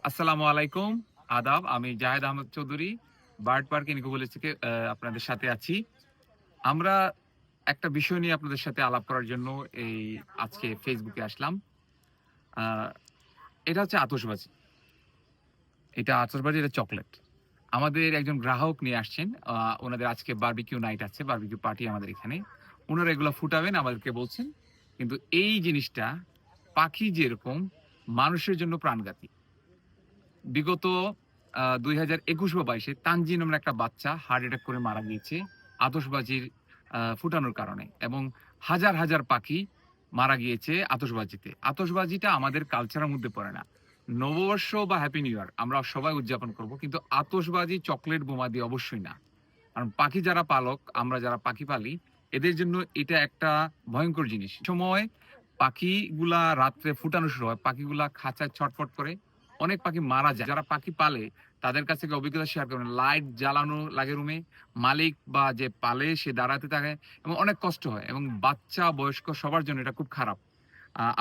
আসসালামু আলাইকুম, আদাব। আমি জাহেদ আহমেদ চৌধুরী, বার্ড পার্ক নিকোবলিস থেকে আপনাদের সাথে আছি। আমরা একটা বিষয় নিয়ে আপনাদের সাথে আলাপ করার জন্য এই আজকে ফেসবুকে আসলাম। আ এটা হচ্ছে আতশবাজি। এটা চকোলেট। আমাদের একজন গ্রাহক নিয়ে আসছেন। উনাদের আজকে বারবিকিউ নাইট আছে, বারবিকিউ পার্টি আমাদের এখানে। উনারা এগুলা ফুটাবেন আমাদেরকে বলছেন। কিন্তু এই জিনিসটা পাখি যেরকম মানুষের জন্য প্রাণঘাতী। বিগত ২০২১ বা ২২ এ তানজিন নামের একটা বাচ্চা হার্ট অ্যাটাক করে মারা গিয়েছে আতশবাজির ফুটানোর কারণে এবং হাজার, হাজার পাখি মারা গিয়েছে আতশবাজিতে। আতশবাজিটা আমাদের কালচারের মধ্যে পড়ে না। নববর্ষ বা হ্যাপি নিউ ইয়ার আমরা সবাই উদযাপন করব। কিন্তু আতশবাজি, চকোলেট বোমা দিয়ে অবশ্যই না। কারণ পাখি যারা পালক, আমরা যারা পাখি পালি, এদের জন্য এটা একটা ভয়ংকর জিনিস। সময় পাখিগুলা রাত্রে ফুটানো শুরু হয়। পাখিগুলা খাঁচায় ছটফট করে। অনেক পাখি মারা যায়। যারা পাখি পালে তাদের কাছ থেকে অভিজ্ঞতা শেয়ার করবেন। লাইট জ্বালানো লাগে রুমে। মালিক বা যে পালে সে দাঁড়াতে থাকে এবং অনেক কষ্ট হয় এবং বাচ্চা, বয়স্ক সবার জন্য এটা খুব খারাপ।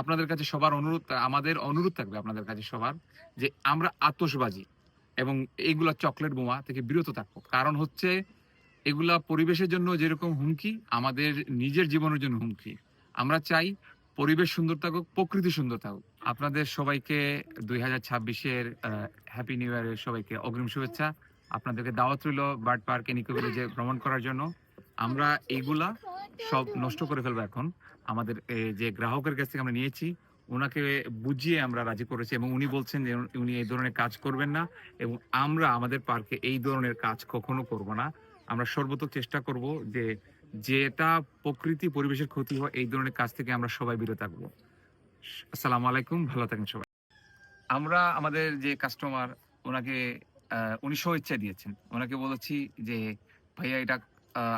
আপনাদের কাছে সবার অনুরোধ আমাদের অনুরোধ থাকবে আপনাদের কাছে সবার যে আমরা আতশবাজি এবং এইগুলা চকোলেট বোমা থেকে বিরত থাকবো। কারণ হচ্ছে এগুলা পরিবেশের জন্য যেরকম হুমকি, আমাদের নিজের জীবনের জন্য হুমকি। আমরা চাই পরিবেশ সুন্দর থাকুক, প্রকৃতি সুন্দর থাকুক। আপনাদের সবাইকে ২০২৬ এর হ্যাপি নিউ ইয়ার এর সবাইকে অগ্রিম শুভেচ্ছা। আপনাদেরকে দাওয়াত রইলো বার্ড পার্ক নিকো ভিলেজে ভ্রমণ করার জন্য। আমরা এইগুলা সব নষ্ট করে ফেলবো এখন। আমাদের যে গ্রাহকের কাছ থেকে আমরা নিয়েছি, উনাকে বুঝিয়ে আমরা রাজি করেছি এবং উনি বলছেন যে উনি এই ধরনের কাজ করবেন না এবং আমরা আমাদের পার্কে এই ধরনের কাজ কখনো করব না। আমরা সর্বতোক চেষ্টা করব যে যেটা প্রকৃতি পরিবেশের ক্ষতি হয় এই ধরনের কাজ থেকে আমরা সবাই বিরত থাকবো। আসসালামু আলাইকুম, ভালো থাকেন সবাই। আমরা আমাদের যে কাস্টমার উনাকে উনি স্ব-ইচ্ছায় দিয়েছেন। উনাকে বলেছি যে, "ভাইয়া এটা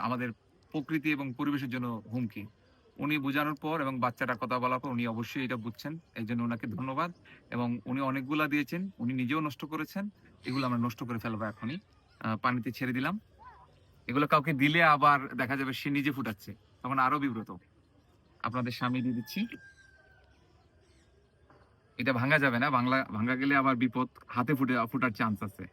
আমাদের প্রকৃতি এবং পরিবেশের জন্য হুমকি।" উনি বুঝানোর পর এবং বাচ্চাটা কথা বলার পর উনি অবশ্যই এটা বুঝছেন। এজন্য উনাকে ধন্যবাদ এবং উনি অনেকগুলা দিয়েছেন। উনি নিজেও নষ্ট করেছেন। এগুলো আমরা নষ্ট করে ফেলবো এখনই। পানিতে ছেড়ে দিলাম। এগুলো কাউকে দিলে আবার দেখা যাবে সে নিজে ফুটাচ্ছে। তখন আরো বিব্রত। আপনাদের সামনে দিয়ে দিচ্ছি। এটা ভাঙা যাবে না। ভাঙা গেলে আবার বিপদ। হাতে ফুটার চান্স আছে।